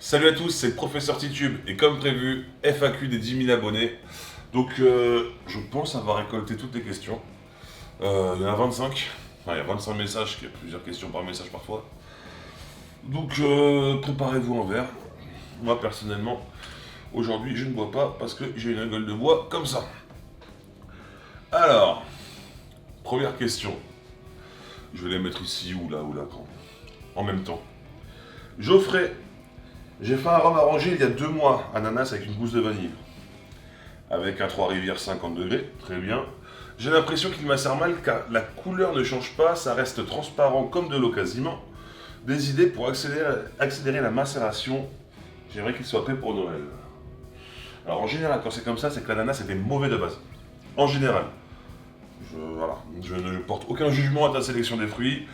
Salut à tous, c'est le professeur Titube et comme prévu, FAQ des 10 000 abonnés. Donc je pense avoir récolté toutes les questions. Il y en a 25. Enfin, il y a 25 messages, il y a plusieurs questions par message parfois. Donc préparez-vous un verre. Moi personnellement, aujourd'hui je ne bois pas parce que j'ai une gueule de bois comme ça. Alors, première question. Je vais les mettre ici ou là, en même temps. Geoffrey, j'ai fait un rhum arrangé il y a 2 mois, ananas avec une gousse de vanille. Avec un Trois-Rivières 50 degrés, très bien. J'ai l'impression qu'il macère mal car la couleur ne change pas, ça reste transparent comme de l'eau quasiment. Des idées pour accélérer la macération, j'aimerais qu'il soit prêt pour Noël. Alors en général, quand c'est comme ça, c'est que l'ananas était mauvais de base. En général. Voilà. Je ne porte aucun jugement à ta sélection des fruits.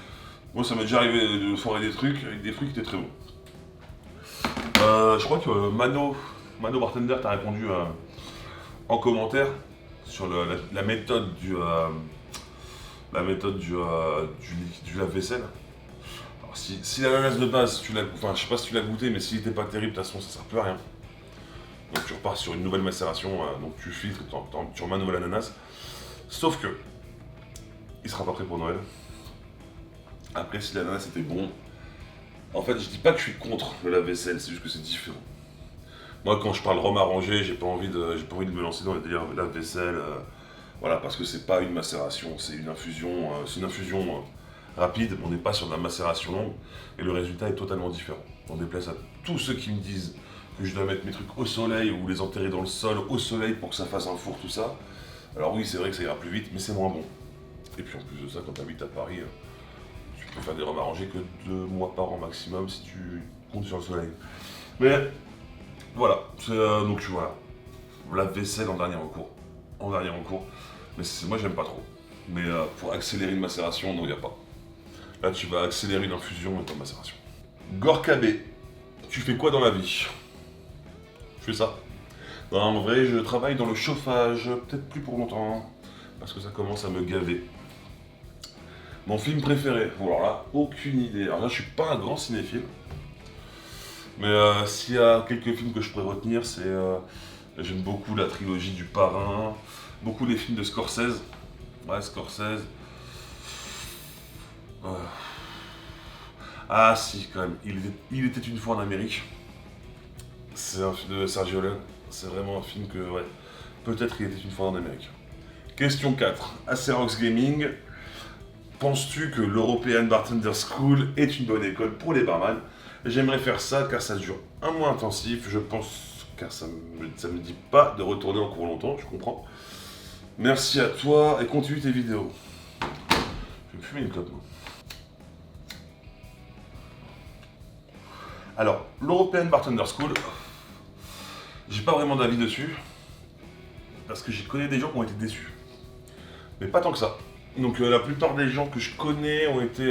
Moi, ça m'est déjà arrivé de foirer des trucs avec des fruits qui étaient très bons. Je crois que Mano Bartender t'a répondu en commentaire sur la méthode du lave-vaisselle. Alors, si l'ananas de base, enfin, je sais pas si tu l'as goûté, mais s'il était pas terrible, de toute façon, ça sert plus à rien. Donc tu repars sur une nouvelle macération, donc tu filtres, tu remets un nouvel ananas. Sauf que, il sera pas prêt pour Noël. Après, si l'ananas était bon, en fait, je dis pas que je suis contre le lave-vaisselle, c'est juste que c'est différent. Moi, quand je parle rhum arrangé, j'ai pas envie de me lancer dans les délires lave-vaisselle. Voilà, parce que c'est pas une macération, c'est une infusion, rapide. On n'est pas sur de la macération longue et le résultat est totalement différent. On déplace à tous ceux qui me disent que je dois mettre mes trucs au soleil ou les enterrer dans le sol au soleil pour que ça fasse un four, tout ça. Alors oui, c'est vrai que ça ira plus vite, mais c'est moins bon. Et puis en plus de ça, quand tu habites à Paris, tu peux faire des rhums arrangés que 2 mois par an maximum si tu comptes sur le soleil. Mais voilà, donc voilà. Lave-vaisselle en dernier recours. En dernier recours. Mais moi j'aime pas trop. Mais pour accélérer une macération, non, il n'y a pas. Là tu vas accélérer une infusion et pas une macération. Gorka B, tu fais quoi dans la vie? Je fais ça. Non, en vrai, je travaille dans le chauffage, peut-être plus pour longtemps, parce que ça commence à me gaver. Mon film préféré, bon alors là, aucune idée. Alors là, je suis pas un grand cinéphile, mais s'il y a quelques films que je pourrais retenir, j'aime beaucoup la trilogie du Parrain, beaucoup les films de Scorsese. Ouais, Scorsese. Euh, Ah si, quand même, il était une fois en Amérique. C'est un film de Sergio Leone. C'est vraiment un film que, ouais, peut-être il était une fois en Amérique. Question 4. Acerox Gaming. Penses-tu que l'European Bartender School est une bonne école pour les barman? J'aimerais faire ça car ça dure un mois intensif. Je pense car ça me dit pas de retourner en cours longtemps, je comprends. Merci à toi et continue tes vidéos. Je vais me fumer une clope, moi. Alors, l'European Bartender School, j'ai pas vraiment d'avis dessus parce que j'ai connu des gens qui ont été déçus. Mais pas tant que ça. Donc la plupart des gens que je connais ont été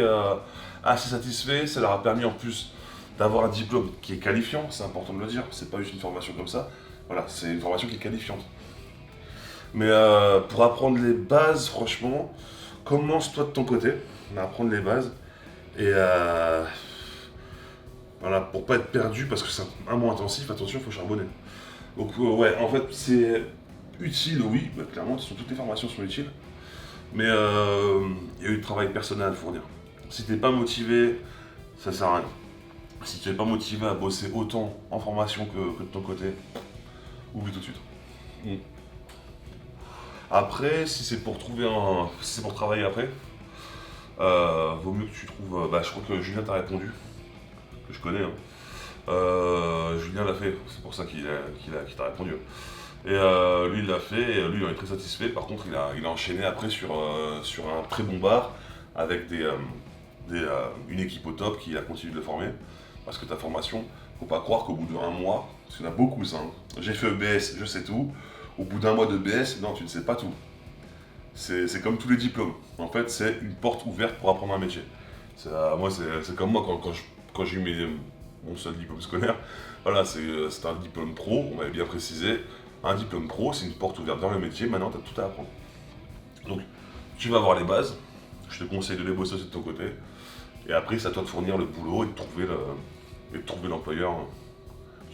assez satisfaits. Ça leur a permis en plus d'avoir un diplôme qui est qualifiant, c'est important de le dire. C'est pas juste une formation comme ça. Voilà, c'est une formation qui est qualifiante. Mais pour apprendre les bases, franchement, commence-toi de ton côté à apprendre les bases. Et voilà, pour pas être perdu, parce que c'est un mois intensif, attention, il faut charbonner. Donc ouais, en fait, c'est utile, oui, bah, clairement, toutes les formations sont utiles. Mais il y a eu du travail personnel à fournir. Si t'es pas motivé, ça sert à rien. Si tu n'es pas motivé à bosser autant en formation que de ton côté, oublie tout de suite. Mm. Après, si c'est pour travailler après, vaut mieux que tu trouves. Bah, je crois que Julien t'a répondu, que je connais. Hein. Julien l'a fait, c'est pour ça qu'il t'a répondu. Et lui, il l'a fait, et lui, il en est très satisfait. Par contre, il a enchaîné après sur un très bon bar avec une équipe au top qui a continué de le former. Parce que ta formation, faut pas croire qu'au bout d'un mois, parce qu'il y en a beaucoup ça. Hein. J'ai fait EBS, je sais tout. Au bout d'un mois de BS, non, tu ne sais pas tout. C'est comme tous les diplômes. En fait, c'est une porte ouverte pour apprendre un métier. Moi, c'est comme moi quand j'ai eu mon seul diplôme scolaire. Voilà, c'est un diplôme pro, on m'avait bien précisé. Un diplôme pro, c'est une porte ouverte dans le métier, maintenant tu as tout à apprendre. Donc, tu vas avoir les bases, je te conseille de les bosser aussi de ton côté, et après, c'est à toi de fournir le boulot et de trouver l'employeur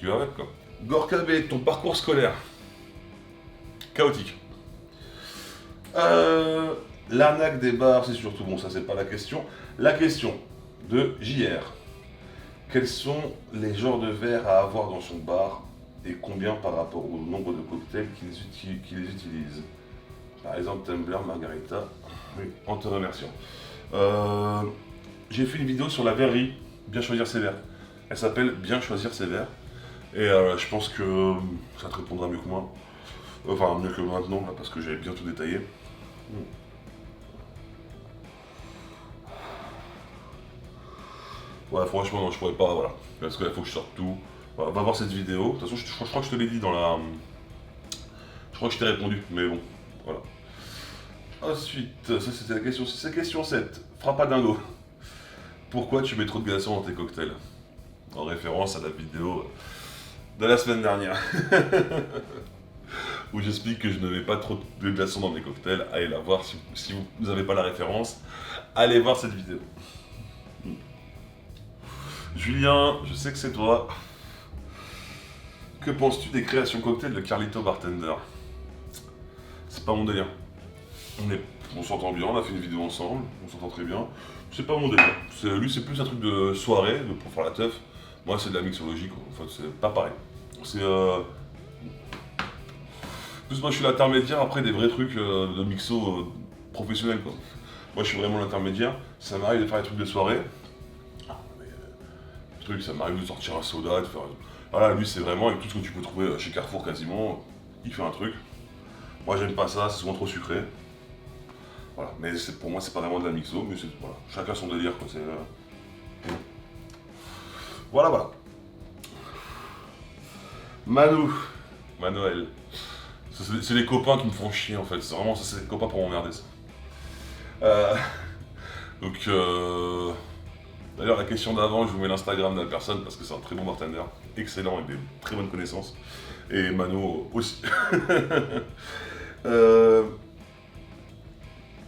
qui va avec quoi. Gorka B, ton parcours scolaire. Chaotique. L'arnaque des bars, c'est surtout bon, ça c'est pas la question. La question de JR. Quels sont les genres de verres à avoir dans son bar et combien par rapport au nombre de cocktails qu'ils utilisent? Par exemple, Tumbler, Margarita. Oui, en te remerciant. J'ai fait une vidéo sur la verrerie, bien choisir ses verres. Elle s'appelle Bien choisir ses verres. Et je pense que ça te répondra mieux que moi. Enfin, mieux que maintenant, là, parce que j'avais bien tout détaillé. Ouais, franchement, non, je pourrais pas, voilà. Parce qu'il faut que je sorte tout. Voilà, va voir cette vidéo. De toute façon, je crois que je te l'ai dit dans la... Je crois que je t'ai répondu, mais bon, voilà. Ensuite, ça c'était la question 6. C'est question 7. Frappe à dingo. Pourquoi tu mets trop de glaçons dans tes cocktails? En référence à la vidéo de la semaine dernière. Où j'explique que je ne mets pas trop de glaçons dans mes cocktails. Allez la voir si vous n'avez pas la référence. Allez voir cette vidéo. Julien, je sais que c'est toi. Que penses-tu des créations cocktails de Carlito Bartender? C'est pas mon délire. On s'entend bien, on a fait une vidéo ensemble, on s'entend très bien. C'est pas mon délire. Lui, c'est plus un truc de soirée, pour faire la teuf. Moi, c'est de la mixologie, quoi. En fait, c'est pas pareil. C'est. Plus, moi, je suis l'intermédiaire après des vrais trucs de mixo professionnels, quoi. Moi, je suis vraiment l'intermédiaire. Ça m'arrive de faire des trucs de soirée. Ça m'arrive de sortir un soda, de faire. Voilà, lui, c'est vraiment avec tout ce que tu peux trouver chez Carrefour quasiment. Il fait un truc. Moi, j'aime pas ça, c'est souvent trop sucré. Voilà, mais pour moi, c'est pas vraiment de la mixo, mais voilà, chacun son délire, quoi. Voilà. Manoël. C'est les copains qui me font chier en fait. C'est vraiment ça, c'est les copains pour m'emmerder ça. Donc, d'ailleurs, la question d'avant, je vous mets l'Instagram de la personne parce que c'est un très bon bartender, excellent avec des très bonnes connaissances. Et Mano aussi.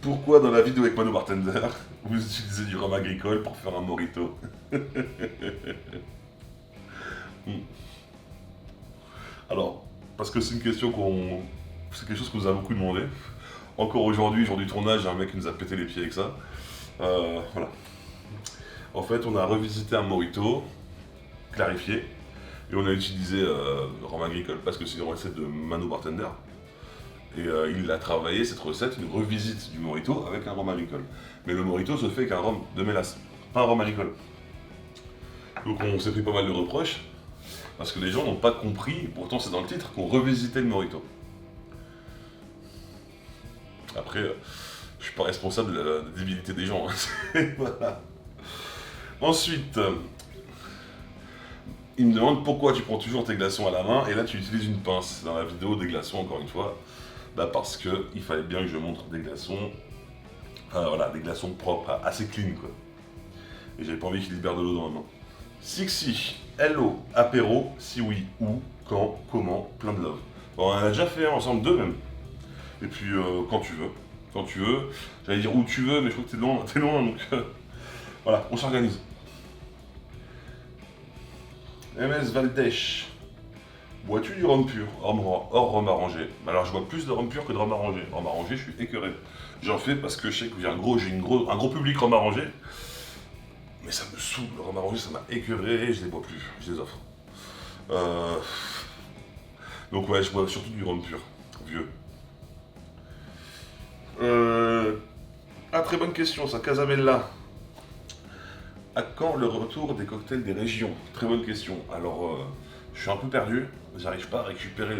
Pourquoi dans la vidéo avec Mano Bartender, vous utilisez du rhum agricole pour faire un mojito? Alors, parce que c'est une question c'est quelque chose qu'on nous a beaucoup demandé. Encore aujourd'hui, jour du tournage, il y a un mec qui nous a pété les pieds avec ça. Voilà. En fait, on a revisité un mojito, clarifié, et on a utilisé le rhum agricole parce que c'est une recette de Mano Bartender. Et il a travaillé cette recette, une revisite du mojito avec un rhum agricole. Mais le mojito se fait avec un rhum de mélasse, pas un rhum agricole. Donc on s'est pris pas mal de reproches, parce que les gens n'ont pas compris, pourtant c'est dans le titre, qu'on revisitait le mojito. Après, je suis pas responsable de la débilité des gens. Voilà. Ensuite, il me demande pourquoi tu prends toujours tes glaçons à la main, et là tu utilises une pince dans la vidéo des glaçons, encore une fois. Bah parce que il fallait bien que je montre des glaçons, voilà, des glaçons propres, assez clean quoi. Et j'avais pas envie qu'il libère de l'eau dans ma main. Sixi, hello, apéro, si oui, où, quand, comment, plein de love. Bon, on en a déjà fait ensemble deux même. Et puis quand tu veux, j'allais dire où tu veux, mais je crois que t'es loin donc voilà, on s'organise. MS Valdèche. Bois-tu du rhum pur, hors rhum arrangé? Alors je bois plus de rhum pur que de rhum arrangé. Rhum arrangé, je suis écœuré. J'en fais parce que je sais que j'ai un gros public rhum arrangé. Mais ça me saoule, le rhum arrangé, ça m'a écœuré et je les bois plus, je les offre. Donc ouais, je bois surtout du rhum pur, vieux. Très bonne question ça, Casabella. À quand le retour des cocktails des régions? Très bonne question. Alors, je suis un peu perdu, j'arrive pas à récupérer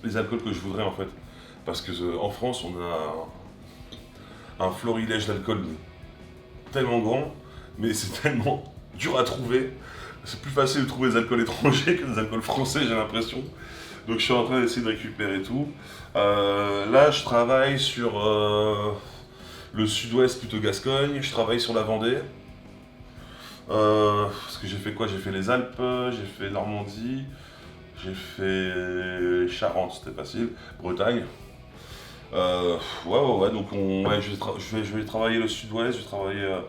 les alcools que je voudrais en fait. Parce que en France, on a un florilège d'alcool tellement grand, mais c'est tellement dur à trouver. C'est plus facile de trouver des alcools étrangers que des alcools français, j'ai l'impression. Donc je suis en train d'essayer de récupérer tout. Là, je travaille sur le sud-ouest, plutôt Gascogne. Je travaille sur la Vendée. Parce que j'ai fait quoi? J'ai fait les Alpes, j'ai fait Normandie, j'ai fait Charente, c'était facile, Bretagne. Ouais, donc je vais travailler le sud-ouest, je vais travailler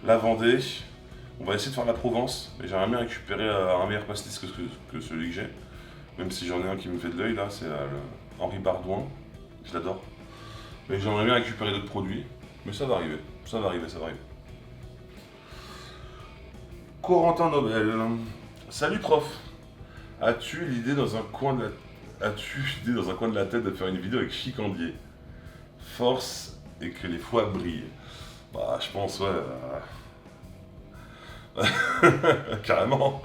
la Vendée. On va essayer de faire la Provence, mais j'aimerais bien récupérer un meilleur pastis que celui que j'ai. Même si j'en ai un qui me fait de l'œil là, c'est le Henri Bardouin. Je l'adore. Mais j'aimerais bien récupérer d'autres produits. Mais ça va arriver, ça va arriver, ça va arriver. Corentin Nobel. Salut prof. As-tu l'idée dans un coin de la tête de faire une vidéo avec Chicandier? Force et que les fois brillent. Bah je pense ouais. Carrément.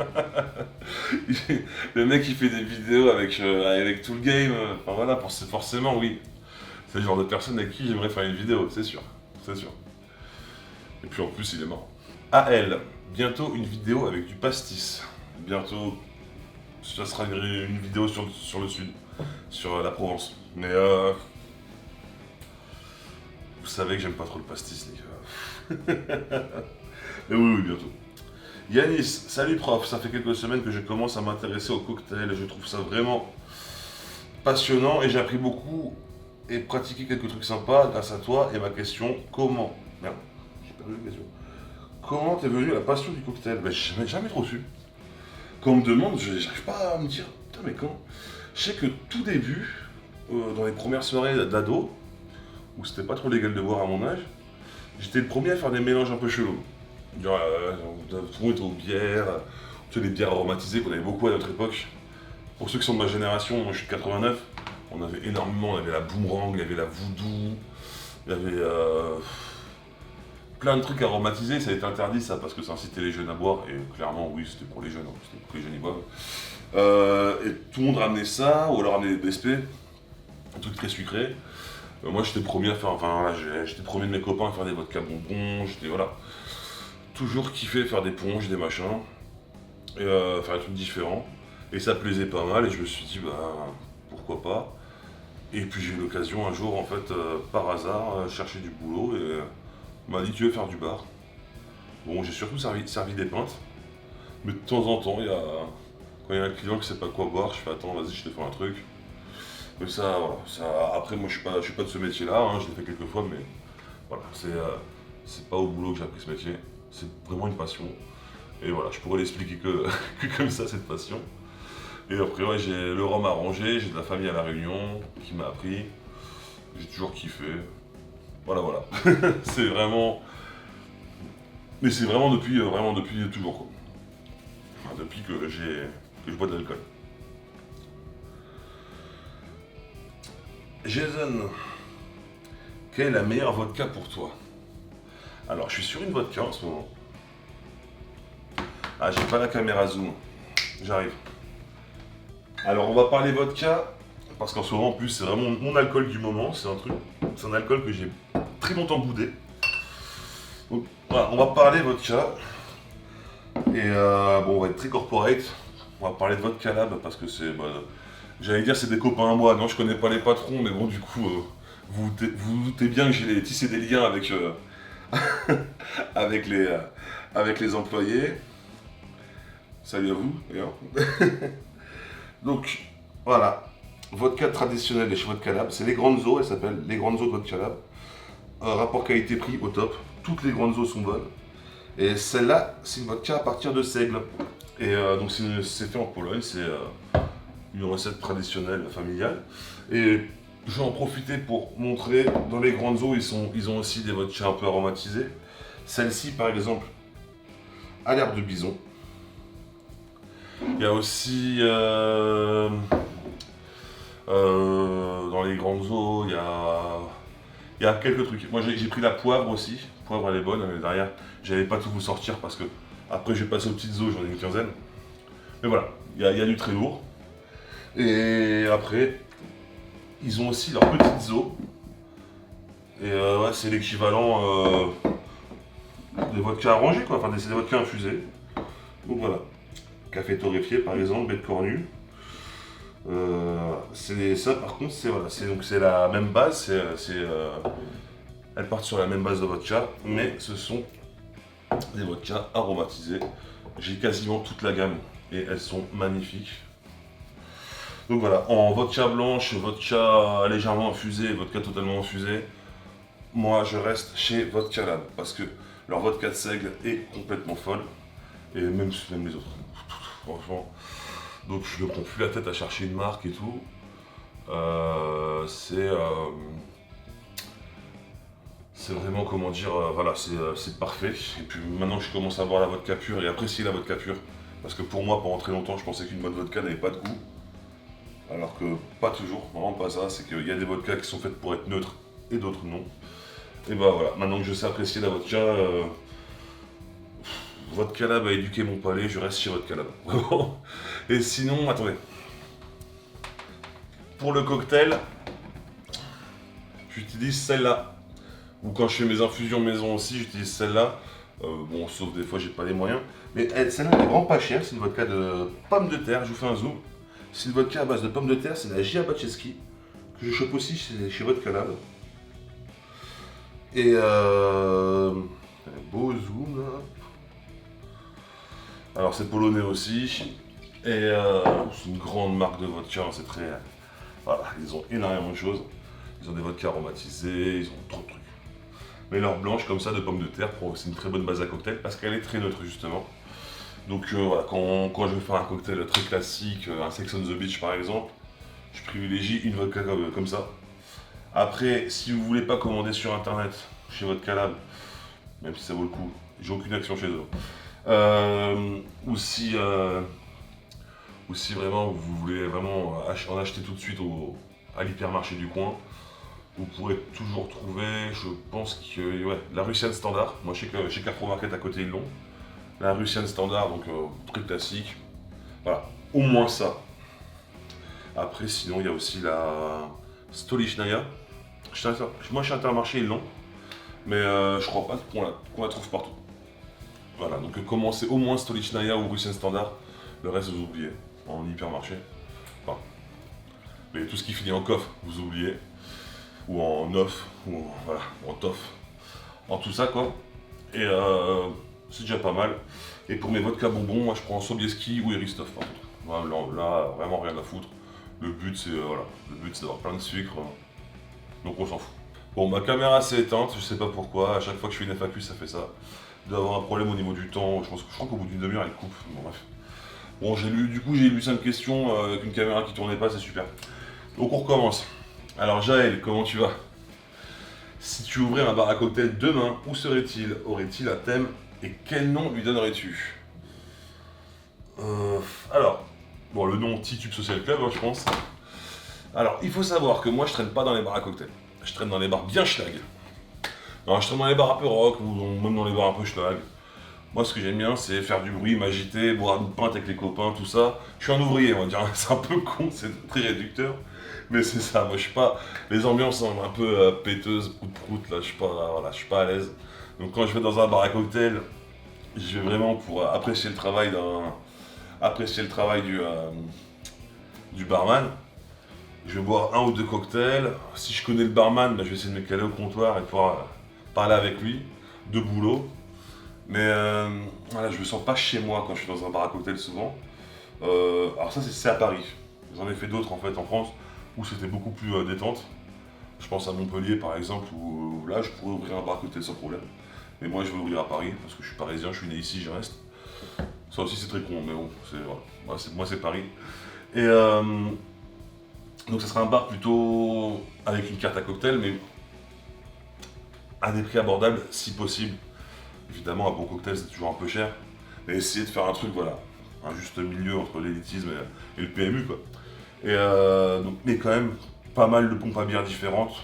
Le mec qui fait des vidéos avec tout le game. Enfin voilà, forcément oui. C'est le genre de personne avec qui j'aimerais faire une vidéo, c'est sûr. C'est sûr. Et puis en plus il est mort. AL, bientôt une vidéo avec du pastis. Bientôt, ça sera une vidéo sur le sud, sur la Provence. Mais vous savez que j'aime pas trop le pastis, les gars. Mais oui, bientôt. Yanis, salut prof, ça fait quelques semaines que je commence à m'intéresser au cocktail. Je trouve ça vraiment passionnant et j'ai appris beaucoup et pratiqué quelques trucs sympas grâce à toi. Et ma question, comment... Merde, j'ai perdu la question. Comment t'es venue la passion du cocktail? Ben, je n'ai jamais trop su. Quand on me demande, j'arrive pas à me dire, putain, mais quand? Je sais que tout début, dans les premières soirées d'ado, où c'était pas trop légal de boire à mon âge, j'étais le premier à faire des mélanges un peu chelous. Genre, tout le monde était aux bières, tu sais, les bières aromatisées qu'on avait beaucoup à notre époque. Pour ceux qui sont de ma génération, moi je suis de 89, on avait énormément, on avait la boomerang, il y avait la voodoo, il y avait plein de trucs aromatisés, ça a été interdit ça parce que ça incitait les jeunes à boire, et clairement oui c'était pour les jeunes, hein, c'était pour que les jeunes y boivent. Et tout le monde ramenait ça, ou alors ramenait des BSP, un truc très sucré. Moi j'étais le premier à faire, enfin voilà, j'étais le premier de mes copains à faire des vodka bonbons, j'étais voilà. Toujours kiffé faire des ponges, des machins, et faire des trucs différents. Et ça plaisait pas mal, et je me suis dit, bah pourquoi pas. Et puis j'ai eu l'occasion un jour, en fait, par hasard, chercher du boulot, et on m'a dit, tu veux faire du bar? Bon, j'ai surtout servi des pintes, mais de temps en temps, quand il y a un client qui sait pas quoi boire, je fais, attends, vas-y, je te fais un truc. Mais ça, voilà, après, moi, je suis pas de ce métier-là, hein, je l'ai fait quelques fois, mais voilà, c'est pas au boulot que j'ai appris ce métier. C'est vraiment une passion. Et voilà, je pourrais l'expliquer que comme ça, cette passion. Et après, ouais, j'ai le rhum arrangé, j'ai de la famille à La Réunion qui m'a appris. J'ai toujours kiffé. Voilà, voilà. C'est vraiment. Mais c'est vraiment depuis toujours, quoi. Enfin, depuis que je bois de l'alcool. Jason, quelle est la meilleure vodka pour toi? Alors, je suis sur une vodka en ce moment. Ah, j'ai pas la caméra zoom. J'arrive. Alors, on va parler vodka, parce qu'en ce moment, en plus, c'est vraiment mon alcool du moment. C'est un alcool que j'ai très longtemps boudé. Donc, voilà, on va parler vodka. Et bon, on va être très corporate. On va parler de vodka lab, parce que c'est... Bah, j'allais dire c'est des copains à moi. Non, je connais pas les patrons, mais bon, du coup, vous doutez bien que j'ai tissé des liens avec... avec les employés. Salut à vous, d'ailleurs. Donc, voilà. Vodka traditionnelle de chez Vodka Lab. C'est les grandes eaux, elles s'appellent les grandes eaux de Vodka Lab. Rapport qualité-prix au top. Toutes les grandes eaux sont bonnes. Et celle-là, c'est une vodka à partir de seigle. Et donc, c'est fait en Pologne. C'est une recette traditionnelle familiale. Et je vais en profiter pour montrer, dans les grandes eaux, ils ont aussi des vodkas un peu aromatisés. Celle-ci, par exemple, à l'herbe de bison. Il y a aussi, dans les grandes eaux, il y a quelques trucs. Moi, j'ai pris la poivre aussi. La poivre, elle est bonne, mais derrière, j'allais pas tout vous sortir parce que après, j'ai passé aux petites eaux, j'en ai une quinzaine. Mais voilà, il y a du très lourd. Et après, ils ont aussi leurs petites eaux. Et ouais, c'est l'équivalent des vodkas arrangés, quoi. Enfin, c'est des vodkas infusés. Donc voilà. Café torréfié, par exemple, baie de cornue. Ça, par contre, c'est la même base. Elles partent sur la même base de vodka, mais ce sont des vodkas aromatisés. J'ai quasiment toute la gamme et elles sont magnifiques. Donc voilà, en vodka blanche, vodka légèrement infusé, vodka totalement infusé, moi je reste chez Vodka Lab parce que leur vodka de seigle est complètement folle. Et même les autres. Franchement. Donc je ne prends plus la tête à chercher une marque et tout. C'est vraiment, comment dire, voilà, c'est parfait. Et puis maintenant que je commence à boire la vodka pure et apprécier la vodka pure, parce que pour moi, pendant très longtemps, je pensais qu'une bonne vodka n'avait pas de goût. Alors que pas toujours, vraiment pas ça, c'est qu'il y a des vodkas qui sont faites pour être neutres et d'autres non. Et bah voilà, maintenant que je sais apprécier la vodka, Vodka Lab a éduqué mon palais, je reste chez Vodka Lab. Et sinon, attendez. Pour le cocktail, j'utilise celle-là. Ou quand je fais mes infusions maison aussi, j'utilise celle-là. Bon, sauf des fois, j'ai pas les moyens. Mais celle-là, elle est vraiment pas chère. C'est une vodka de pommes de terre. Je vous fais un zoom. C'est une vodka à base de pommes de terre. C'est la Gia Bacheski. Que je chope aussi chez Vodka Lab. Et un beau zoom là. Alors, c'est polonais aussi. Et c'est une grande marque de vodka. C'est très. Voilà, ils ont énormément de choses. Ils ont des vodkas aromatisés, ils ont trop de trucs. Mais leur blanche comme ça de pommes de terre, c'est une très bonne base à cocktail parce qu'elle est très neutre justement. Donc voilà, quand je veux faire un cocktail très classique, un Sex on the Beach par exemple, je privilégie une vodka comme ça. Après, si vous voulez pas commander sur internet chez Vodka Lab, même si ça vaut le coup, j'ai aucune action chez eux. Ou si vraiment vous voulez vraiment en acheter tout de suite à l'hypermarché du coin, vous pourrez toujours trouver, je pense que la Russian Standard. Moi je sais que chez Carrefour Market à côté ils l'ont. La Russian Standard, donc très classique. Voilà, au moins ça. Après sinon il y a aussi la Stolichnaya. Moi chez Intermarché ils l'ont. Mais je crois pas qu'on la trouve partout. Voilà, donc commencez au moins Stolichnaya ou Russian Standard. Le reste vous oubliez en hypermarché. Enfin, mais tout ce qui finit en coffre, vous oubliez. Ou en off, ou voilà, en toff. En tout ça quoi. Et c'est déjà pas mal. Et pour mes vodka bonbons, moi je prends Sobieski ou Eristov par contre. Voilà, là, vraiment rien à foutre. Le but c'est d'avoir plein de sucre. Donc on s'en fout. Bon, ma caméra s'est éteinte, je sais pas pourquoi. À chaque fois que je fais une FAQ, ça fait ça. Il doit avoir un problème au niveau du temps. Je crois qu'au bout d'une demi-heure, elle coupe. Bon, bref. Bon, j'ai lu 5 questions avec une caméra qui tournait pas, c'est super. Donc on recommence. Alors Jaël, comment tu vas? Si tu ouvrais un bar à cocktail demain, où serait-il? Aurait-il un thème? Et quel nom lui donnerais-tu? Alors, bon, le nom Titube Social Club, hein, je pense. Alors, il faut savoir que moi, je traîne pas dans les bars à cocktail. Je traîne dans les bars bien schlag. Non, je traîne dans les bars un peu rock, ou même dans les bars un peu schlag. Moi, ce que j'aime bien, c'est faire du bruit, m'agiter, boire une pinte avec les copains, tout ça. Je suis un ouvrier, on va dire. C'est un peu con, c'est très réducteur. Mais c'est ça, moi je suis pas. Les ambiances sont un peu péteuses, prout-prout, là, je suis pas à l'aise. Donc quand je vais dans un bar à cocktail, je vais vraiment pour apprécier le travail du barman. Je vais boire un ou deux cocktails. Si je connais le barman, bah, je vais essayer de me caler au comptoir et pouvoir parler avec lui de boulot. Mais voilà, je me sens pas chez moi quand je suis dans un bar à cocktail souvent. Alors ça c'est à Paris. J'en ai fait d'autres en fait en France où c'était beaucoup plus détente. Je pense à Montpellier par exemple où là je pourrais ouvrir un bar à cocktail sans problème. Mais moi je veux ouvrir à Paris parce que je suis parisien, je suis né ici, j'y reste. Ça aussi c'est très con, mais bon, voilà. Moi c'est Paris. Et donc ça sera un bar plutôt avec une carte à cocktail, mais à des prix abordables si possible. Évidemment, un bon cocktail c'est toujours un peu cher, mais essayer de faire un truc, voilà, un juste milieu entre l'élitisme et le PMU quoi. Et mais quand même pas mal de pompes à bière différentes.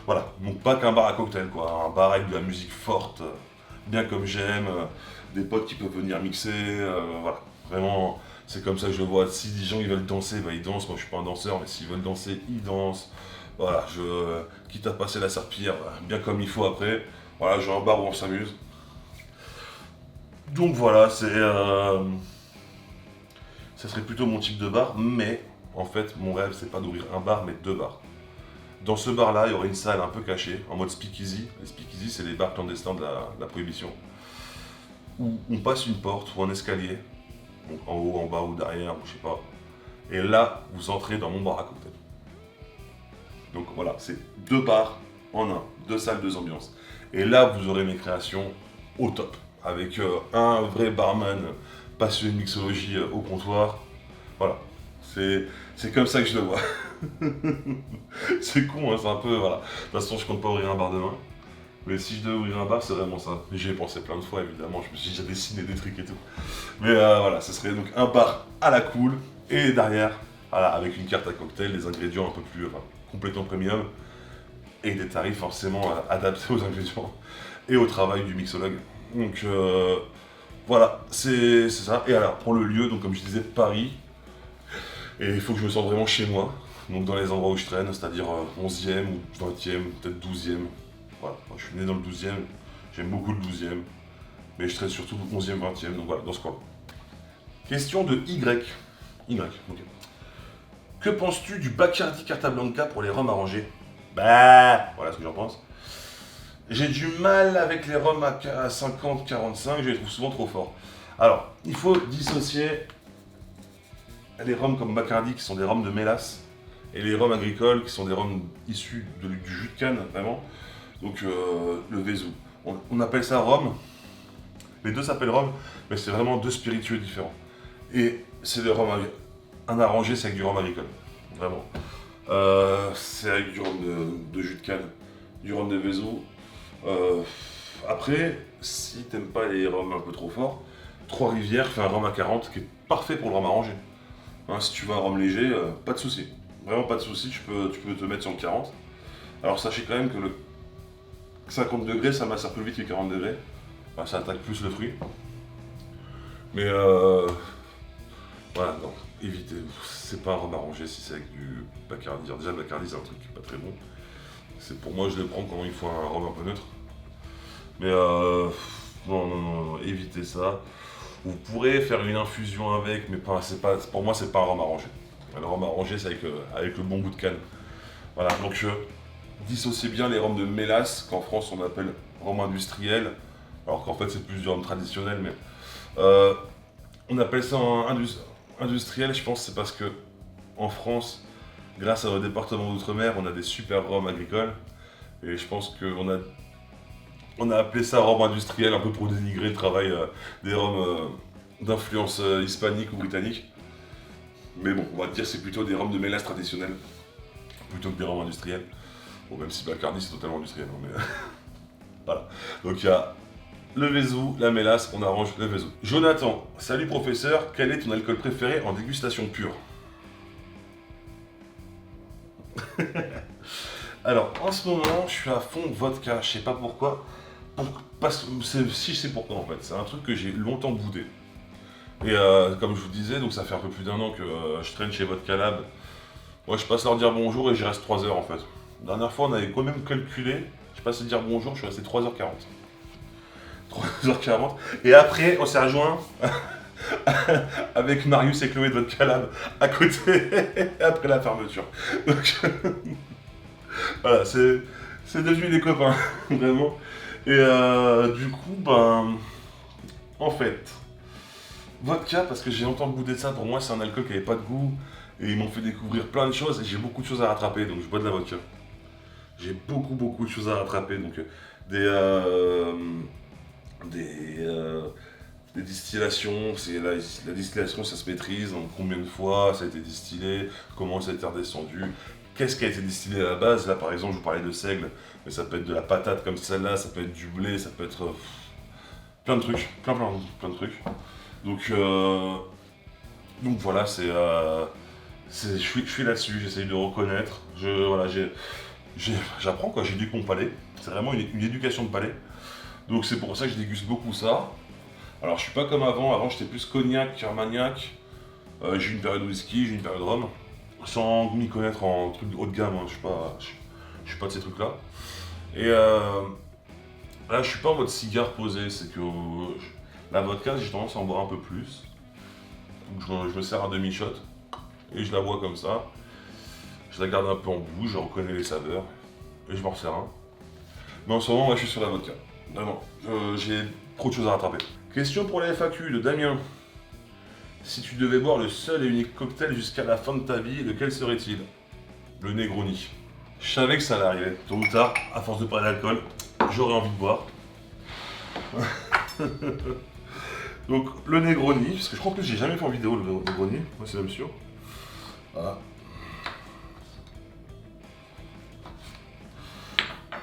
Voilà, donc pas qu'un bar à cocktail quoi, un bar avec de la musique forte, bien comme j'aime, des potes qui peuvent venir mixer, voilà, vraiment. C'est comme ça que je le vois. Si des gens ils veulent danser, bah ils dansent. Moi je suis pas un danseur, mais s'ils veulent danser, ils dansent. Voilà, quitte à passer la serpillière, bien comme il faut après. Voilà, j'ai un bar où on s'amuse. Donc voilà, ça serait plutôt mon type de bar, mais en fait mon rêve c'est pas d'ouvrir un bar, mais deux bars. Dans ce bar-là, il y aurait une salle un peu cachée, en mode speakeasy. Les speakeasy, c'est les bars clandestins de la prohibition. Où on passe une porte ou un escalier, donc en haut, en bas ou derrière, ou je sais pas. Et là, vous entrez dans mon bar à cocktail. Donc voilà, c'est deux bars en un, deux salles, deux ambiances. Et là, vous aurez mes créations au top. avec un vrai barman passionné de mixologie au comptoir. Voilà, c'est comme ça que je le vois. C'est con, hein, c'est un peu, voilà. De toute façon, je compte pas ouvrir un bar demain. Mais si je devais ouvrir un bar, c'est vraiment ça. J'y ai pensé plein de fois, évidemment. Je me suis déjà dessiné des trucs et tout. Mais voilà, ce serait donc un bar à la cool. Et derrière, voilà, avec une carte à cocktail, des ingrédients un peu plus, enfin, complètement premium. Et des tarifs forcément adaptés aux ingrédients et au travail du mixologue. Donc voilà, c'est ça. Et alors, pour le lieu, donc comme je disais, Paris. Et il faut que je me sente vraiment chez moi. Donc dans les endroits où je traîne, c'est-à-dire 11e ou 20e, peut-être 12e. Voilà, moi, je suis né dans le 12e, j'aime beaucoup le 12e, mais je traîne surtout 11e, 20e, donc voilà, dans ce coin. Question de Y. Y, ok. Que penses-tu du Bacardi Carta Blanca pour les rhums arrangés? Bah, voilà ce que j'en pense. J'ai du mal avec les rhums à 50-45, je les trouve souvent trop forts. Alors, il faut dissocier les rhums comme Bacardi qui sont des rhums de mélasse et les rhums agricoles qui sont des rhums issus du jus de canne, vraiment. Donc le Vézou. On appelle ça rhum. Les deux s'appellent rhum, mais c'est vraiment deux spiritueux différents. Et c'est le rhum un arrangé, c'est avec du rhum agricole. Vraiment. C'est avec du rhum de jus de canne, du rhum de Vézou. Après, si t'aimes pas les rhums un peu trop forts, Trois-Rivières fait un rhum à 40 qui est parfait pour le rhum arrangé. Hein, si tu veux un rhum léger, pas de souci. Vraiment pas de souci, tu peux te mettre sur le 40. Alors sachez quand même que le 50 degrés, ça macère plus vite que 40 degrés. Enfin, ça attaque plus le fruit. Mais voilà, non, évitez. C'est pas un rhum arrangé si c'est avec du Bacardi. Alors, déjà, le Bacardi, c'est un truc qui est pas très bon. C'est pour moi, je le prends quand il faut un rhum un peu neutre. Mais non, évitez ça. Vous pourrez faire une infusion avec, mais pour moi, c'est pas un rhum arrangé. Le rhum arrangé, c'est avec le bon goût de canne. Voilà, donc dissociez bien les rhums de mélasse, qu'en France on appelle rhum industriel, alors qu'en fait c'est plus du rhum traditionnel, mais on appelle ça industriel, je pense, c'est parce que en France, grâce à nos départements d'outre-mer, on a des super rhums agricoles, et je pense on a appelé ça rhum industriel un peu pour dénigrer le travail des rhums d'influence hispanique ou britannique. Mais bon, on va dire c'est plutôt des rhums de mélasse traditionnels, plutôt que des rhums industriels. Bon, même si Bacardi c'est totalement industriel, hein, mais voilà. Donc il y a le Vézou, la mélasse, on arrange le Vézou. Jonathan, salut professeur, quel est ton alcool préféré en dégustation pure? Alors, en ce moment, je suis à fond vodka, je sais pas pourquoi. Si je sais pourquoi en fait, c'est un truc que j'ai longtemps boudé. Et comme je vous disais, donc ça fait un peu plus d'1 an que je traîne chez Vodka Lab. Moi, je passe leur dire bonjour et j'y reste 3 heures en fait. La dernière fois, on avait quand même calculé, je passais dire bonjour, je suis resté 3h40. 3h40. Et après, on s'est rejoint avec Marius et Chloé de Vodka Lab à côté, après la fermeture. Donc, voilà, c'est devenu des copains, vraiment. Et du coup, ben, en fait, vodka, parce que j'ai longtemps goûté de ça, pour moi, c'est un alcool qui n'avait pas de goût. Et ils m'ont fait découvrir plein de choses et j'ai beaucoup de choses à rattraper, donc je bois de la vodka. J'ai beaucoup de choses à rattraper, donc des distillations, la distillation ça se maîtrise, donc combien de fois ça a été distillé, comment ça a été redescendu, qu'est-ce qui a été distillé à la base. Là par exemple je vous parlais de seigle, mais ça peut être de la patate comme celle-là, ça peut être du blé, ça peut être plein de trucs, plein de trucs. Donc voilà, je suis là-dessus, j'essaye de reconnaître, j'apprends quoi, j'éduque mon palais, c'est vraiment une éducation de palais. Donc c'est pour ça que je déguste beaucoup ça. Alors je suis pas comme avant j'étais plus cognac, armagnac, j'ai eu une période whisky, j'ai eu une période rhum, sans m'y connaître en trucs haut de gamme, hein. Je suis pas de ces trucs là. Et là je suis pas en mode cigare posé, c'est que la vodka j'ai tendance à en boire un peu plus. Donc je me sers un demi-shot et je la bois comme ça. Je la garde un peu en bouche, je reconnais les saveurs et je m'en resserre un. Mais en ce moment, moi, je suis sur la vodka. Vraiment, j'ai trop de choses à rattraper. Question pour les FAQ de Damien. Si tu devais boire le seul et unique cocktail jusqu'à la fin de ta vie, lequel serait-il? Le Negroni. Je savais que ça allait arriver. Tôt ou tard, à force de parler d'alcool, j'aurais envie de boire. Donc le Negroni, parce que je crois que j'ai jamais fait en vidéo le Negroni, moi c'est même sûr. Voilà.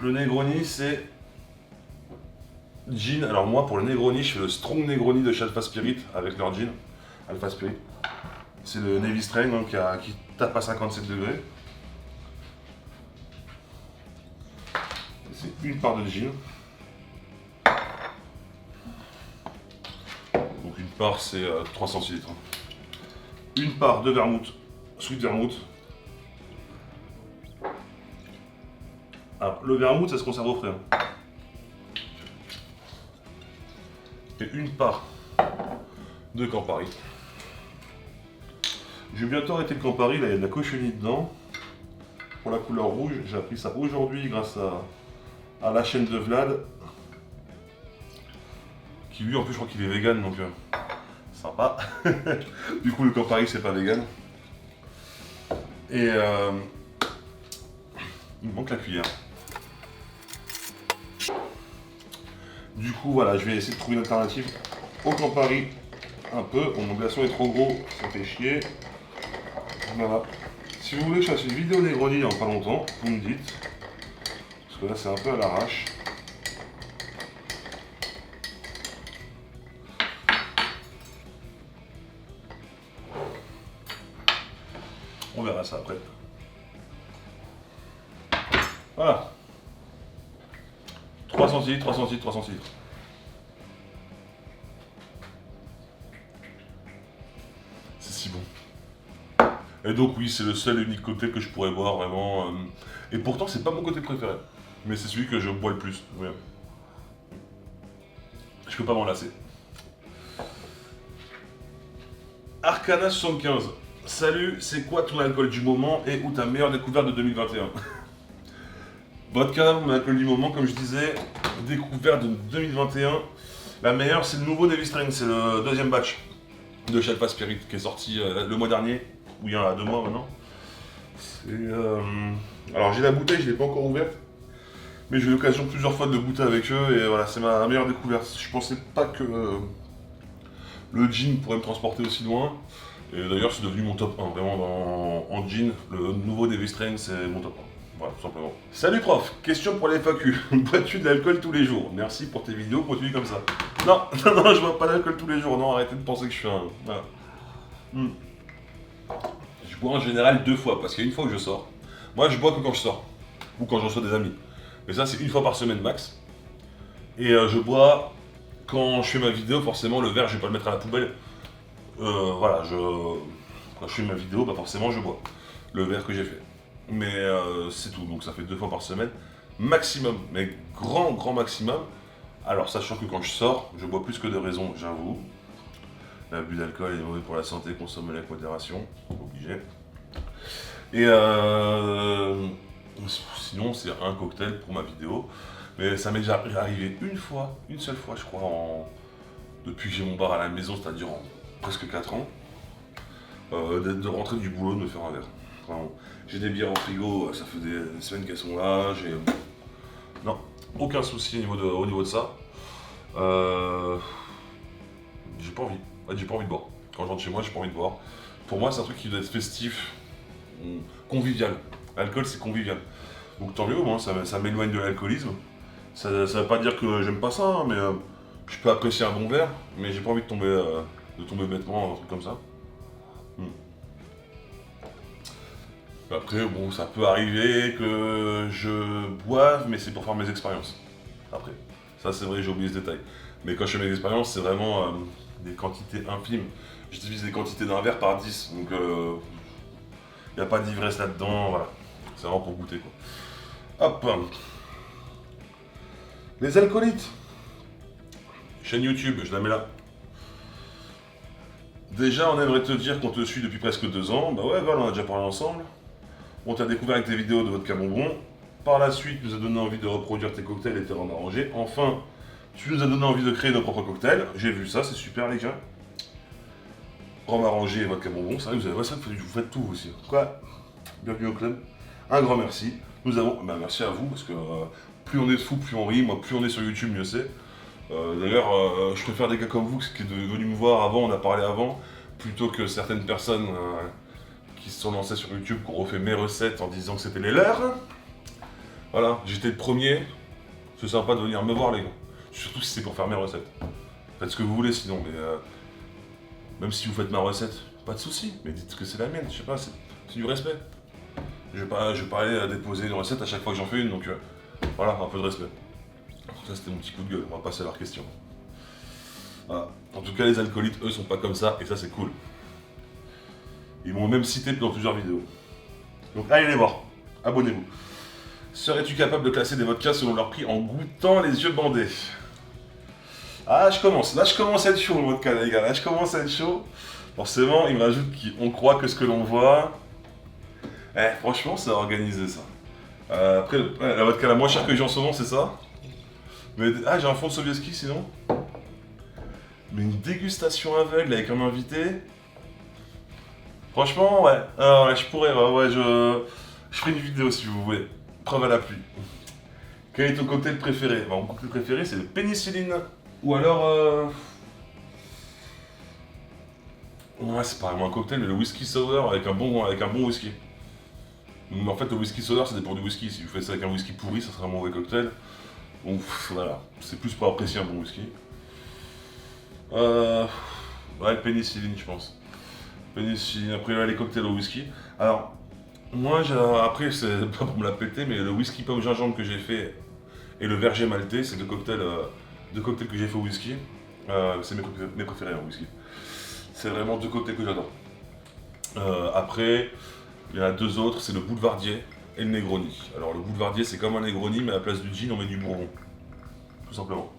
Le Negroni c'est gin. Alors moi pour le Negroni, je fais le Strong Negroni de chez Alpha Spirit avec leur gin. Alpha Spirit. C'est le Navy Strain donc, qui tape à 57 degrés. C'est une part de gin. Donc une part c'est 3 centilitres. Une part de vermouth, sweet vermouth. Alors le vermouth ça se conserve au frais. Et une part de Campari. Je vais bientôt arrêter le Campari, là il y a de la cochenille dedans. Pour la couleur rouge, j'ai appris ça aujourd'hui grâce à la chaîne de Vlad. Qui lui en plus je crois qu'il est vegan donc sympa. Du coup le Campari c'est pas vegan. Et il me manque la cuillère. Du coup voilà, je vais essayer de trouver une alternative au Campari un peu. Bon, mon glaçon est trop gros, ça fait chier. Voilà. Si vous voulez que je fasse une vidéo Negroni dans pas longtemps, vous me dites. Parce que là c'est un peu à l'arrache. On verra ça après. Voilà. 3 centilitres, 3 centilitres, 3 centilitres. C'est si bon. Et donc oui, c'est le seul et unique cocktail que je pourrais boire vraiment. Et pourtant, c'est pas mon cocktail préféré. Mais c'est celui que je bois le plus. Ouais. Je peux pas m'en lasser. Arcana 75. Salut, c'est quoi ton alcool du moment et ou ta meilleure découverte de 2021? Vodka, mon alcool du moment, comme je disais, découverte de 2021. La meilleure, c'est le nouveau Navy Strain, c'est le deuxième batch de chez Alpha Spirit qui est sorti le mois dernier, ou il y en a 2 mois maintenant. Alors j'ai la bouteille, je l'ai pas encore ouverte, mais j'ai eu l'occasion plusieurs fois de le goûter avec eux et voilà, c'est ma meilleure découverte. Je pensais pas que le gin pourrait me transporter aussi loin. Et d'ailleurs, c'est devenu mon top 1, vraiment en gin. Le nouveau Navy Strain, c'est mon top 1. Voilà, tout simplement. Salut prof, question pour les FAQ. Bois-tu de l'alcool tous les jours? Merci pour tes vidéos, continue comme ça. Non, non, non, je bois pas d'alcool tous les jours. Non, arrêtez de penser que je suis un... Voilà. Je bois en général 2 fois, parce qu'il y a une fois que je sors. Moi, je bois que quand je sors. Ou quand je reçois des amis. Mais ça, c'est 1 fois par semaine max. Et je bois quand je fais ma vidéo, forcément, le verre, je vais pas le mettre à la poubelle. Voilà, quand je fais ma vidéo, bah forcément, je bois le verre que j'ai fait. Mais c'est tout, donc ça fait 2 fois par semaine, maximum, mais grand maximum. Alors sachant que quand je sors, je bois plus que de raison, j'avoue. L'abus d'alcool est mauvais pour la santé, consomme-le avec modération, obligé. Et sinon c'est un cocktail pour ma vidéo. Mais ça m'est déjà arrivé une seule fois je crois, depuis que j'ai mon bar à la maison, c'est-à-dire en presque 4 ans, de rentrer du boulot, de me faire un verre. Vraiment. J'ai des bières en frigo, ça fait des semaines qu'elles sont là, non, aucun souci au niveau de ça. J'ai pas envie. J'ai pas envie de boire. Quand je rentre chez moi, j'ai pas envie de boire. Pour moi, c'est un truc qui doit être festif, convivial. L'alcool, c'est convivial. Donc tant mieux, moi, ça m'éloigne de l'alcoolisme. Ça veut pas dire que j'aime pas ça, hein, mais je peux apprécier un bon verre, mais j'ai pas envie de tomber bêtement, un truc comme ça. Après, bon, ça peut arriver que je boive, mais c'est pour faire mes expériences. Après, ça c'est vrai, j'ai oublié ce détail. Mais quand je fais mes expériences, c'est vraiment des quantités infimes. Je divise les quantités d'un verre par 10, donc il n'y a pas d'ivresse là-dedans, voilà. C'est vraiment pour goûter, quoi. Hop. Les alcoolites. Chaîne YouTube, je la mets là. Déjà, on aimerait te dire qu'on te suit depuis presque 2 ans. Bah ouais, voilà, on a déjà parlé ensemble. On t'a découvert avec tes vidéos de vodka bonbon. Par la suite, tu nous as donné envie de reproduire tes cocktails et tes rhums arrangés. Enfin, tu nous as donné envie de créer nos propres cocktails. J'ai vu ça, c'est super les gars. Rhum arrangé et vodka bonbon, c'est vrai que vous avez ça, vous faites tout vous aussi. Quoi? Bienvenue au club. Un grand merci. Nous avons, merci à vous parce que plus on est de fous, plus on rit. Moi, plus on est sur YouTube, mieux c'est. D'ailleurs, je préfère des gars comme vous qui est venu me voir avant, on a parlé avant, plutôt que certaines personnes qui se sont lancées sur YouTube, qui ont refait mes recettes en disant que c'était les leurs. Voilà, j'étais le premier. C'est sympa de venir me voir, les gars. Surtout si c'est pour faire mes recettes. Faites ce que vous voulez sinon, mais même si vous faites ma recette, pas de souci. Mais dites que c'est la mienne, je sais pas, c'est du respect. Je vais pas aller déposer une recette à chaque fois que j'en fais une, donc voilà, un peu de respect. Ça c'était mon petit coup de gueule, on va passer à leur question. Voilà. En tout cas, les alcoolites, eux, sont pas comme ça, et ça c'est cool. Ils m'ont même cité dans plusieurs vidéos. Donc allez les voir, abonnez-vous. Serais-tu capable de classer des vodkas selon leur prix en goûtant les yeux bandés? Ah, je commence. Là, je commence à être chaud, le vodka, les gars. Là, je commence à être chaud. Forcément, il me rajoute qu'on croit que ce que l'on voit. Franchement, c'est organisé, ça. Après, la vodka la moins chère que j'ai en ce moment, c'est ça. Mais, j'ai un fond de Sobieski, sinon. Mais une dégustation aveugle avec un invité. Franchement, ouais. Ouais, je pourrais, ouais, je ferai une vidéo si vous voulez. Preuve à l'appui. Quel est ton cocktail préféré? Mon cocktail préféré, c'est le pénicilline. Ou alors, ouais, c'est pas vraiment un cocktail, mais le whisky sour avec un bon whisky. Mais en fait, le whisky sour, ça dépend du whisky. Si vous faites ça avec un whisky pourri, ça sera un mauvais cocktail. Donc voilà, c'est plus pour apprécier un bon whisky. Ouais, pénicilline, je pense. Pénicilline, après là, les cocktails au whisky. Alors, moi, après, c'est pas pour me la péter, mais le whisky pomme gingembre que j'ai fait et le verger maltais, c'est deux cocktails que j'ai fait au whisky. C'est mes préférés en whisky. C'est vraiment deux cocktails que j'adore. Après, il y en a deux autres, c'est le boulevardier et le Negroni. Alors le boulevardier, c'est comme un Negroni, mais à la place du gin, on met du bourbon. Tout simplement.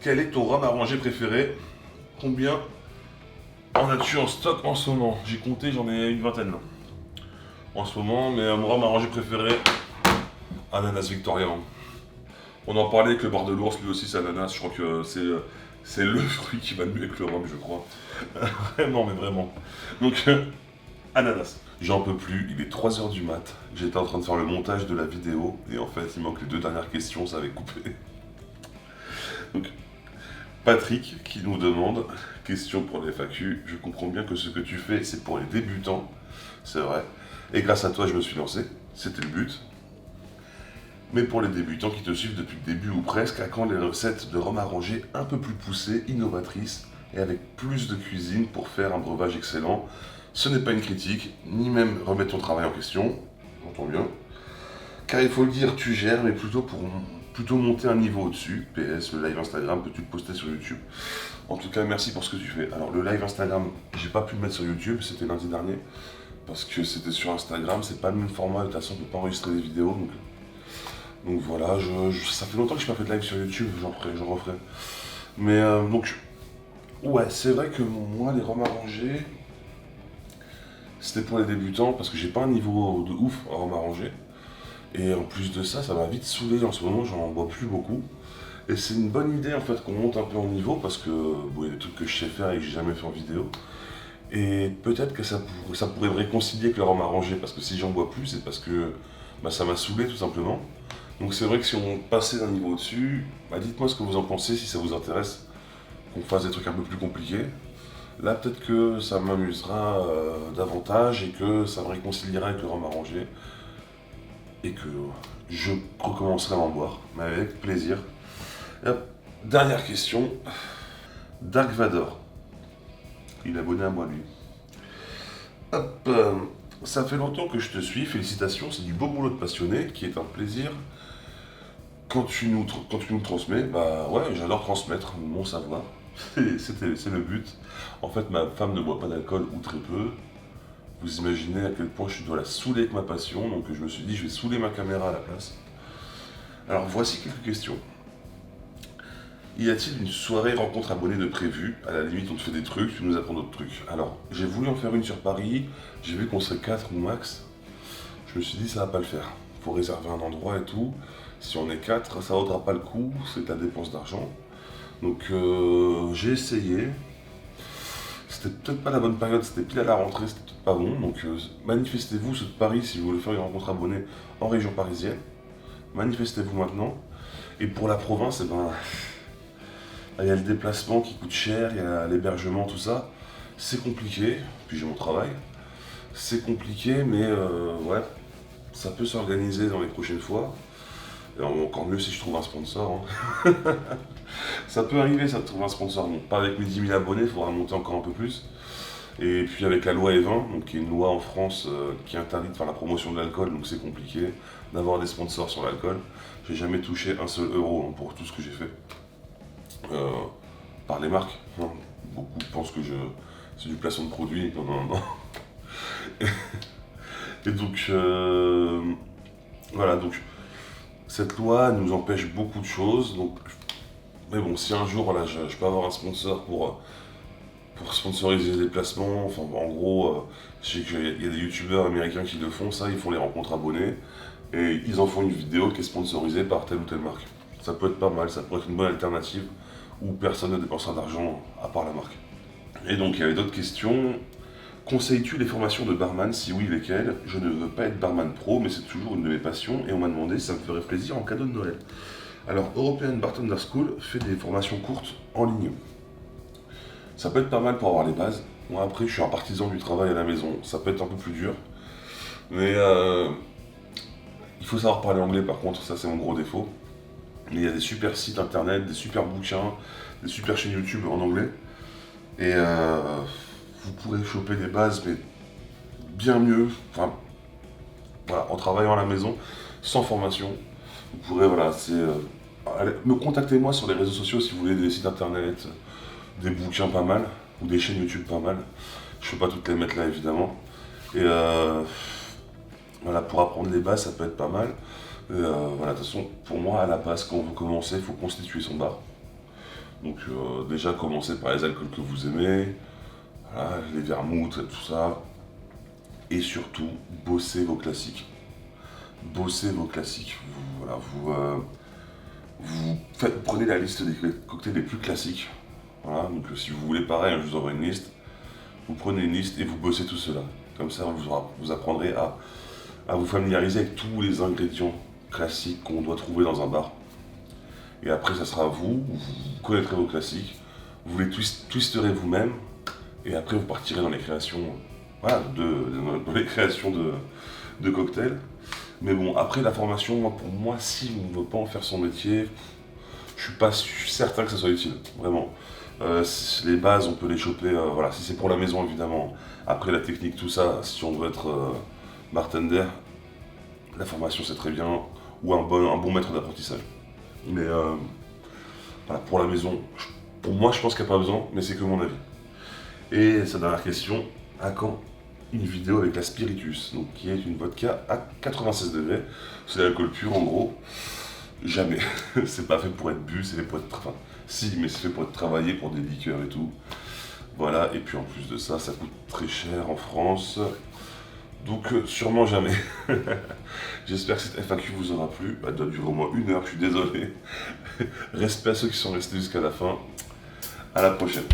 Quel est ton rhum arrangé préféré? Combien en as-tu en stock en ce moment? J'ai compté, j'en ai une vingtaine là. En ce moment, mais mon rhum arrangé préféré, ananas Victoria. On en parlait avec le bar de l'ours, lui aussi c'est ananas, je crois que c'est le fruit qui va mieux avec le rhum, je crois. Vraiment, mais vraiment. Donc, ananas. J'en peux plus, il est 3h du mat. J'étais en train de faire le montage de la vidéo, et en fait, il manque les deux dernières questions, ça avait coupé. Donc, Patrick qui nous demande, question pour les FAQ, je comprends bien que ce que tu fais, c'est pour les débutants, c'est vrai. Et grâce à toi, je me suis lancé, c'était le but. Mais pour les débutants qui te suivent depuis le début ou presque, à quand les recettes de rhum arrangé un peu plus poussées, innovatrices et avec plus de cuisine pour faire un breuvage excellent? Ce n'est pas une critique, ni même remettre ton travail en question, j'entends bien. Car il faut le dire, tu gères, mais plutôt monter un niveau au-dessus. PS, le live Instagram, peux-tu le poster sur YouTube? En tout cas, merci pour ce que tu fais. Alors, le live Instagram, j'ai pas pu le mettre sur YouTube, c'était lundi dernier. Parce que c'était sur Instagram, c'est pas le même format, de toute façon, on peut pas enregistrer des vidéos. Donc voilà, ça fait longtemps que je n'ai pas fait de live sur YouTube, j'en referai. Mais donc, ouais, c'est vrai que moi, les rhums arrangés, c'était pour les débutants parce que j'ai pas un niveau de ouf en rhum arrangé. Et en plus de ça, ça m'a vite saoulé en ce moment, j'en bois plus beaucoup. Et c'est une bonne idée en fait qu'on monte un peu en niveau parce que bon, il y a des trucs que je sais faire et que j'ai jamais fait en vidéo. Et peut-être que ça pourrait me réconcilier avec le rhum arrangé parce que si j'en bois plus, c'est parce que ça m'a saoulé tout simplement. Donc c'est vrai que si on passait d'un niveau au-dessus, dites-moi ce que vous en pensez, si ça vous intéresse, qu'on fasse des trucs un peu plus compliqués. Là peut-être que ça m'amusera davantage et que ça me réconciliera avec le rhum arrangé. Et que je recommencerai à en boire, mais avec plaisir. Et hop, dernière question. Dark Vador. Il est abonné à moi lui. Hop, ça fait longtemps que je te suis, félicitations, c'est du beau boulot de passionné, qui est un plaisir. Quand tu nous le transmets, ouais, j'adore transmettre mon savoir. C'est le but. En fait, ma femme ne boit pas d'alcool ou très peu. Vous imaginez à quel point je dois la saouler avec ma passion, donc je me suis dit je vais saouler ma caméra à la place. Alors voici quelques questions. Y a-t-il une soirée rencontre abonnée de prévue? À la limite on te fait des trucs, tu nous apprends d'autres trucs. Alors, j'ai voulu en faire une sur Paris, j'ai vu qu'on serait 4 ou max. Je me suis dit ça va pas le faire. Faut réserver un endroit et tout. Si on est 4, ça vaudra pas le coup, c'est la dépense d'argent. Donc j'ai essayé. C'était peut-être pas la bonne période, c'était pile à la rentrée, c'était peut-être pas bon. Donc manifestez-vous, ceux de Paris, si vous voulez faire une rencontre abonnée en région parisienne. manifestez-vous maintenant. Et pour la province, eh ben, il y a le déplacement qui coûte cher, il y a l'hébergement, tout ça. C'est compliqué, puis j'ai mon travail. C'est compliqué, mais ouais, ça peut s'organiser dans les prochaines fois. Et encore mieux si je trouve un sponsor. Hein. Ça peut arriver, ça, de trouver un sponsor. Bon, pas avec mes 10 000 abonnés, il faudra monter encore un peu plus. Et puis avec la loi E20, donc, qui est une loi en France qui interdit de faire la promotion de l'alcool, donc c'est compliqué d'avoir des sponsors sur l'alcool. J'ai jamais touché un seul euro hein, pour tout ce que j'ai fait. Par les marques. Hein. Beaucoup pensent que c'est du placement de produits. Non, non, non. Et donc, voilà, donc cette loi nous empêche beaucoup de choses. Donc, mais bon, si un jour, voilà, je peux avoir un sponsor pour sponsoriser les déplacements, enfin, en gros, je sais qu'il y a des youtubeurs américains qui le font, ça, ils font les rencontres abonnées, et ils en font une vidéo qui est sponsorisée par telle ou telle marque. Ça peut être pas mal, ça pourrait être une bonne alternative où personne ne dépensera d'argent à part la marque. Et donc, il y avait d'autres questions. Conseilles-tu les formations de barman? Si oui, lesquelles? Je ne veux pas être barman pro, mais c'est toujours une de mes passions, et on m'a demandé si ça me ferait plaisir en cadeau de Noël. Alors, European Bartender School fait des formations courtes en ligne. Ça peut être pas mal pour avoir les bases. Moi, après, je suis un partisan du travail à la maison. Ça peut être un peu plus dur. Mais il faut savoir parler anglais, par contre, ça c'est mon gros défaut. Mais il y a des super sites internet, des super bouquins, des super chaînes YouTube en anglais. Et vous pourrez choper des bases, mais bien mieux. Enfin, voilà, en travaillant à la maison, sans formation. Vous pourrez, voilà, me contactez-moi sur les réseaux sociaux si vous voulez des sites internet, des bouquins pas mal, ou des chaînes YouTube pas mal. Je ne peux pas toutes les mettre là évidemment. Et voilà, pour apprendre les bases, ça peut être pas mal. Voilà, de toute façon, pour moi, à la base, quand on veut commencer, il faut constituer son bar. Donc déjà, commencer par les alcools que vous aimez, voilà, les vermouths, tout ça. Et surtout, bosser vos classiques. Bosser vos classiques. Vous prenez la liste des cocktails les plus classiques. Voilà, donc si vous voulez pareil, je vous envoie une liste. Vous prenez une liste et vous bossez tout cela. Comme ça, vous apprendrez à vous familiariser avec tous les ingrédients classiques qu'on doit trouver dans un bar. Et après, ça sera à vous, vous connaîtrez vos classiques, vous les twisterez vous-même, et après vous partirez dans les créations, voilà, dans les créations de cocktails. Mais bon, après la formation, pour moi, si on ne veut pas en faire son métier, je suis pas certain que ça soit utile, vraiment. Les bases, on peut les choper, voilà, si c'est pour la maison évidemment. Après la technique, tout ça, si on veut être bartender, la formation c'est très bien, ou un bon maître d'apprentissage. Mais voilà, pour la maison, pour moi je pense qu'il n'y a pas besoin, mais c'est que mon avis. Et sa dernière question, à quand une vidéo avec la Spiritus, donc qui est une vodka à 96 degrés, c'est l'alcool pur en gros. Jamais. C'est pas fait pour être bu, c'est fait pour être... Enfin, si, mais c'est fait pour être travaillé, pour des liqueurs et tout. Voilà, et puis en plus de ça, ça coûte très cher en France. Donc sûrement jamais. J'espère que cette FAQ vous aura plu. Elle doit durer au moins 1 heure, je suis désolé. Respect à ceux qui sont restés jusqu'à la fin. À la prochaine.